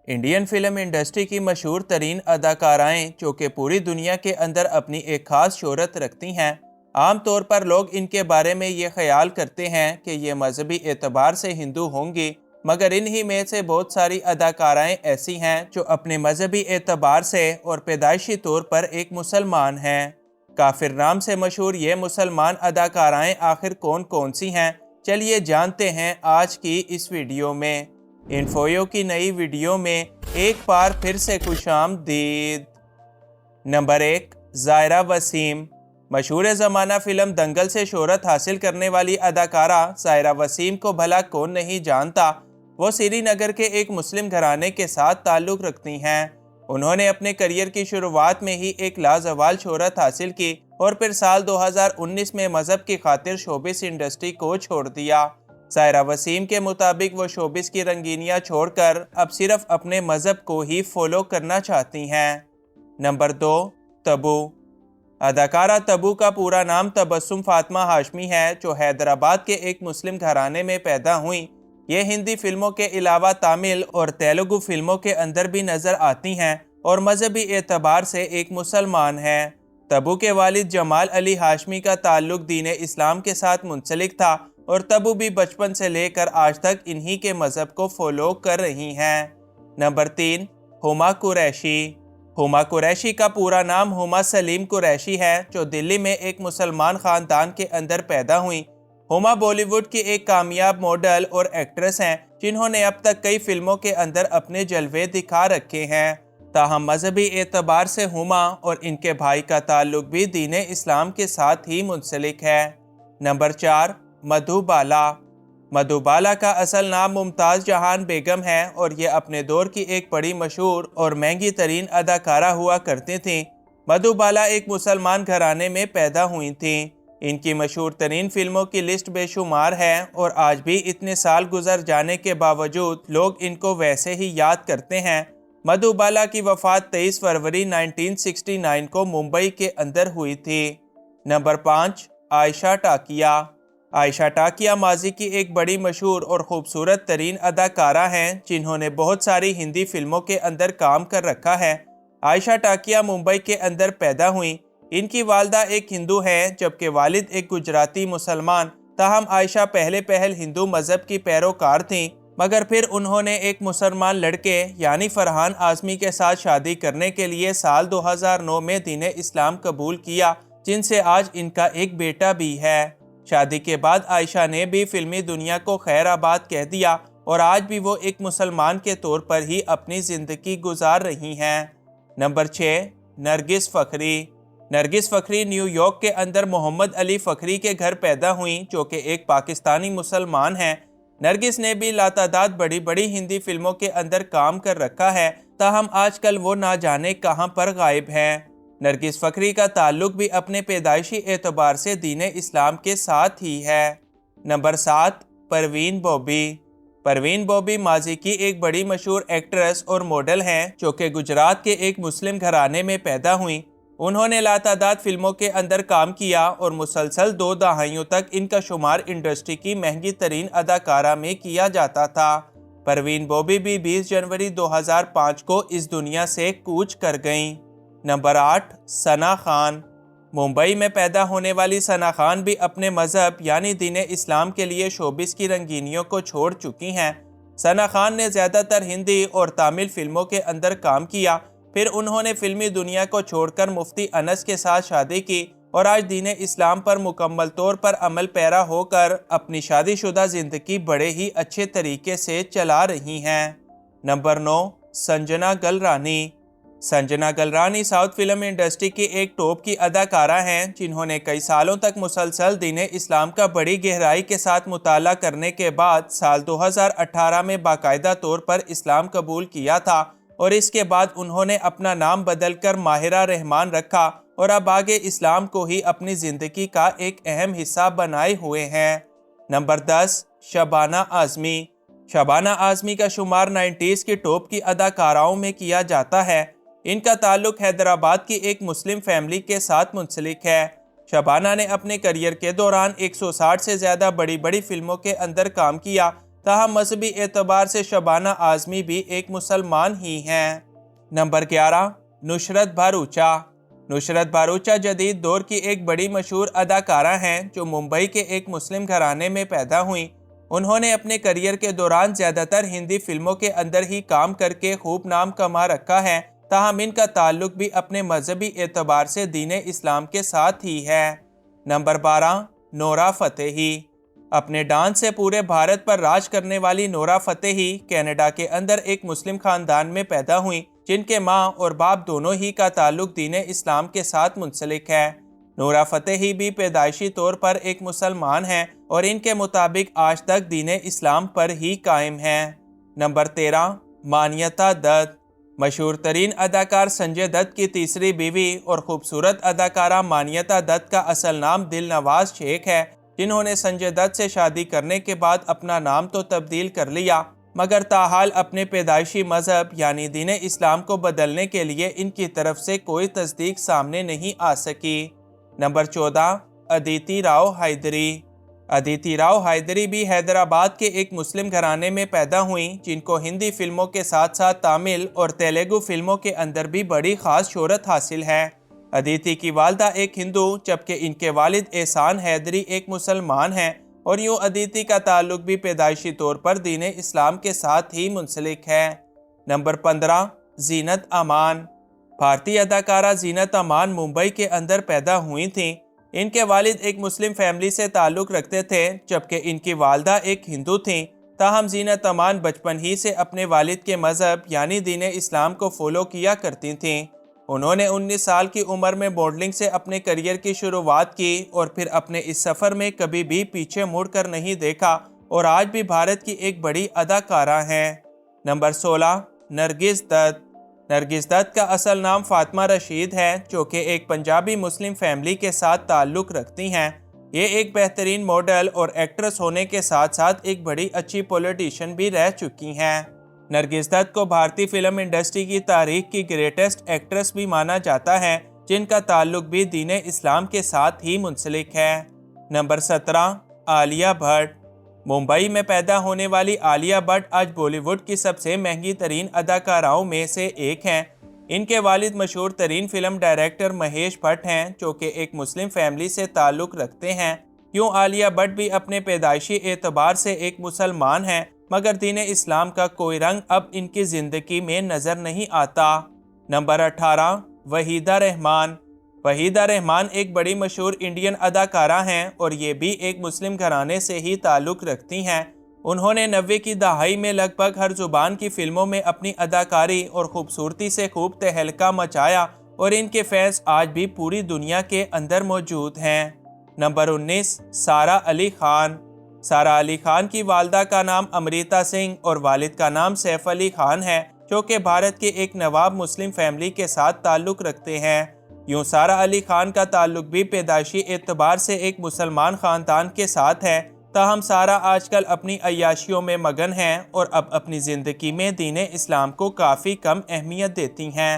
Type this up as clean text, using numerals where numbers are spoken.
Indian film industry की मशहूर तरीन अदाकाराएं जो कि पूरी दुनिया के अंदर अपनी एक ख़ास शोहरत रखती हैं। आम तौर पर लोग इनके बारे में ये ख्याल करते हैं कि ये मजहबी एतबार से हिंदू होंगी, मगर इन्हीं में से बहुत सारी अदाकाराएं ऐसी हैं जो अपने मजहबी एतबार से और पैदाइशी तौर पर एक मुसलमान हैं। काफिर नाम से मशहूर ये मुसलमान अदाकाराएं आखिर कौन कौन सी हैं, चलिए जानते हैं आज की इस वीडियो में। इन्फोयो की नई वीडियो में एक बार फिर से खुशामदीद। नंबर 1, ज़ायरा वसीम। मशहूर ज़माना फ़िल्म दंगल से शोहरत हासिल करने वाली अदाकारा ज़ायरा वसीम को भला कौन नहीं जानता। वो श्रीनगर के एक मुस्लिम घराने के साथ ताल्लुक़ रखती हैं। उन्होंने अपने करियर की शुरुआत में ही एक लाजवाल शोहरत हासिल की और फिर साल 2019 में मज़हब की खातिर शोबिस इंडस्ट्री को छोड़ दिया। ज़ायरा वसीम के मुताबिक वो शोबिस की रंगीनियाँ छोड़कर अब सिर्फ अपने मज़हब को ही फॉलो करना चाहती हैं। नंबर 2, तब्बू। अदाकारा तब्बू का पूरा नाम तबस्सुम फातिमा हाशमी है, जो हैदराबाद के एक मुस्लिम घराने में पैदा हुई। ये हिंदी फिल्मों के अलावा तमिल और तेलुगु फिल्मों के अंदर भी नज़र आती हैं और मजहबी एतबार से एक मुसलमान हैं। तब्बू के वालिद जमाल अली हाशमी का ताल्लुक दीन इस्लाम के साथ मुंसलिक था और तब्बू भी बचपन से लेकर आज तक इन्हीं के मज़हब को फॉलो कर रही हैं। नंबर 3, हुमा कुरैशी। हुमा कुरैशी का पूरा नाम हुमा सलीम कुरैशी है, जो दिल्ली में एक मुसलमान ख़ानदान के अंदर पैदा हुई। हुमा बॉलीवुड की एक कामयाब मॉडल और एक्ट्रेस हैं, जिन्होंने अब तक कई फिल्मों के अंदर अपने जलवे दिखा रखे हैं। ताहम मजहबी एतबार से हुमा और इनके भाई का ताल्लुक भी दीन इस्लाम के साथ ही मुंसलिक है। नंबर 4, मधुबाला। मधुबाला का असल नाम मुमताज़ जहान बेगम है और ये अपने दौर की एक बड़ी मशहूर और महंगी तरीन अदाकारा हुआ करती थीं। मधुबाला एक मुसलमान घराने में पैदा हुई थीं। इनकी मशहूर तरीन फिल्मों की लिस्ट बेशुमार है और आज भी इतने साल गुजर जाने के बावजूद लोग इनको वैसे ही याद करते हैं। मधुबाला की वफ़ात 23 फरवरी 1969 को मुंबई के अंदर हुई थी। नंबर 5, आयशा टाकिया। आयशा टाकिया माजी की एक बड़ी मशहूर और ख़ूबसूरत तरीन अदाकारा हैं, जिन्होंने बहुत सारी हिंदी फिल्मों के अंदर काम कर रखा है। आयशा टाकिया मुंबई के अंदर पैदा हुई। इनकी वालदा एक हिंदू हैं, जबकि वालिद एक गुजराती मुसलमान। ताहम आयशा पहले हिंदू मज़हब की पैरोकार थीं, मगर फिर उन्होंने एक मुसलमान लड़के यानी फरहान आज़मी के साथ शादी करने के लिए साल 2009 में दीन इस्लाम कबूल किया, जिनसे आज इनका एक बेटा भी है। शादी के बाद आयशा ने भी फिल्मी दुनिया को खैर आबाद कह दिया और आज भी वो एक मुसलमान के तौर पर ही अपनी ज़िंदगी गुजार रही हैं। नंबर 6, नरगिस फ़खरी। नरगिस फ़खरी न्यूयॉर्क के अंदर मोहम्मद अली फ़खरी के घर पैदा हुई, जो कि एक पाकिस्तानी मुसलमान हैं। नरगिस ने भी लातादाद बड़ी बड़ी हिंदी फिल्मों के अंदर काम कर रखा है, ताहम आजकल वो ना जाने कहाँ पर गायब हैं। नरगिस फ़खरी का ताल्लुक भी अपने पैदाइशी एतबार से दीन इस्लाम के साथ ही है। नंबर 7, परवीन बॉबी। परवीन बॉबी माजी की एक बड़ी मशहूर एक्ट्रेस और मॉडल हैं, जो कि गुजरात के एक मुस्लिम घराने में पैदा हुई। उन्होंने लातादाद फिल्मों के अंदर काम किया और मुसलसल 2 दहाइयों तक इनका शुमार इंडस्ट्री की महंगी तरीन अदाकारा में किया जाता था। परवीन बॉबी भी 20 जनवरी 2005 को इस दुनिया से कूच कर गईं। नंबर 8, सना खान। मुंबई में पैदा होने वाली सना खान भी अपने मज़हब यानी दीन इस्लाम के लिए शोबिस की रंगीनियों को छोड़ चुकी हैं। सना खान ने ज़्यादातर हिंदी और तमिल फिल्मों के अंदर काम किया, फिर उन्होंने फिल्मी दुनिया को छोड़कर मुफ्ती अनस के साथ शादी की और आज दीन इस्लाम पर मुकम्मल तौर पर अमल पैरा होकर अपनी शादीशुदा ज़िंदगी बड़े ही अच्छे तरीके से चला रही हैं। Number 9, Sanjana Galrani. Sanjana Galrani south film industry की एक टॉप की अदाकारा हैं, जिन्होंने कई सालों तक मुसलसल दीन इस्लाम का बड़ी गहराई के साथ मुताला करने के बाद साल 2018 में बाकायदा तौर पर इस्लाम कबूल किया था और इसके बाद उन्होंने अपना नाम बदलकर माहिरा रहमान रखा और अब आगे इस्लाम को ही अपनी ज़िंदगी का एक अहम हिस्सा बनाए हुए हैं। नंबर 10, शबाना आज़मी। शबाना आज़मी का शुमार 90s की टॉप की अदाकाराओं में किया जाता है। इनका ताल्लुक हैदराबाद की एक मुस्लिम फैमिली के साथ मुंसलिक है। शबाना ने अपने करियर के दौरान 160 से ज़्यादा बड़ी बड़ी फिल्मों के अंदर काम किया, تاہم مذہبی اعتبار سے شبانہ اعظمی بھی ایک مسلمان ہی ہیں۔ نمبر 11، نشرت بھروچا۔ نشرت بھروچا جدید دور کی ایک بڑی مشہور اداکارہ ہیں جو ممبئی کے ایک مسلم گھرانے میں پیدا ہوئیں۔ انہوں نے اپنے کیریئر کے دوران زیادہ تر ہندی فلموں کے اندر ہی کام کر کے خوب نام کما رکھا ہے، تاہم ان کا تعلق بھی اپنے مذہبی اعتبار سے دین اسلام کے ساتھ ہی ہے۔ نمبر 12، نورا فتحی۔ اپنے ڈانس سے پورے بھارت پر راج کرنے والی نورا فتحی کینیڈا کے اندر ایک مسلم خاندان میں پیدا ہوئیں، جن کے ماں اور باپ دونوں ہی کا تعلق دین اسلام کے ساتھ منسلک ہے۔ نورا فتحی بھی پیدائشی طور پر ایک مسلمان ہیں اور ان کے مطابق آج تک دین اسلام پر ہی قائم ہیں۔ نمبر 13، مانیتا دت۔ مشہور ترین اداکار سنجے دت کی تیسری بیوی اور خوبصورت اداکارہ مانیتا دت کا اصل نام دل نواز شیخ ہے، جنہوں نے سنجے دت سے شادی کرنے کے بعد اپنا نام تو تبدیل کر لیا، مگر تاحال اپنے پیدائشی مذہب یعنی دین اسلام کو بدلنے کے لیے ان کی طرف سے کوئی تصدیق سامنے نہیں آ سکی۔ نمبر 14، ادیتی راؤ حیدری۔ ادیتی راؤ حیدری بھی حیدرآباد کے ایک مسلم گھرانے میں پیدا ہوئیں، جن کو ہندی فلموں کے ساتھ ساتھ تامل اور تیلگو فلموں کے اندر بھی بڑی خاص شہرت حاصل ہے۔ ادیتی کی والدہ ایک ہندو جبکہ ان کے والد احسان حیدری ایک مسلمان ہیں، اور یوں ادیتی کا تعلق بھی پیدائشی طور پر دین اسلام کے ساتھ ہی منسلک ہے۔ نمبر 15، زینت امان۔ بھارتی اداکارہ زینت امان ممبئی کے اندر پیدا ہوئی تھیں۔ ان کے والد ایک مسلم فیملی سے تعلق رکھتے تھے جبکہ ان کی والدہ ایک ہندو تھیں، تاہم زینت امان بچپن ہی سے اپنے والد کے مذہب یعنی دین اسلام کو فالو کیا کرتی تھیں۔ انہوں نے 19 سال کی عمر میں ماڈلنگ سے اپنے کیریئر کی شروعات کی اور پھر اپنے اس سفر میں کبھی بھی پیچھے مڑ کر نہیں دیکھا اور آج بھی بھارت کی ایک بڑی اداکارہ ہیں۔ نمبر 16، نرگس دت۔ نرگس دت کا اصل نام فاطمہ رشید ہے، جو کہ ایک پنجابی مسلم فیملی کے ساتھ تعلق رکھتی ہیں۔ یہ ایک بہترین ماڈل اور ایکٹریس ہونے کے ساتھ ساتھ ایک بڑی اچھی پولیٹیشین بھی رہ چکی ہیں۔ نرگس دت کو بھارتی فلم انڈسٹری کی تاریخ کی گریٹسٹ ایکٹریس بھی مانا جاتا ہے، جن کا تعلق بھی دین اسلام کے ساتھ ہی منسلک ہے۔ نمبر 17، عالیہ بھٹ۔ ممبئی میں پیدا ہونے والی عالیہ بھٹ آج بالی ووڈ کی سب سے مہنگی ترین اداکاراؤں میں سے ایک ہیں۔ ان کے والد مشہور ترین فلم ڈائریکٹر مہیش بھٹ ہیں، جو کہ ایک مسلم فیملی سے تعلق رکھتے ہیں۔ یوں عالیہ بھٹ بھی اپنے پیدائشی اعتبار سے ایک مسلمان ہیں، مگر دین اسلام کا کوئی رنگ اب ان کی زندگی میں نظر نہیں آتا۔ نمبر 18، وحیدہ رحمان۔ وحیدہ رحمان ایک بڑی مشہور انڈین اداکارہ ہیں اور یہ بھی ایک مسلم گھرانے سے ہی تعلق رکھتی ہیں۔ انہوں نے 90 کی دہائی میں لگ بھگ ہر زبان کی فلموں میں اپنی اداکاری اور خوبصورتی سے خوب تہلکہ مچایا اور ان کے فینس آج بھی پوری دنیا کے اندر موجود ہیں۔ نمبر 19، سارہ علی خان۔ سارہ علی خان کی والدہ کا نام امریتا سنگھ اور والد کا نام سیف علی خان ہے، جو کہ بھارت کے ایک نواب مسلم فیملی کے ساتھ تعلق رکھتے ہیں۔ یوں سارہ علی خان کا تعلق بھی پیدائشی اعتبار سے ایک مسلمان خاندان کے ساتھ ہے، تاہم سارہ آج کل اپنی عیاشیوں میں مگن ہیں اور اب اپنی زندگی میں دین اسلام کو کافی کم اہمیت دیتی ہیں۔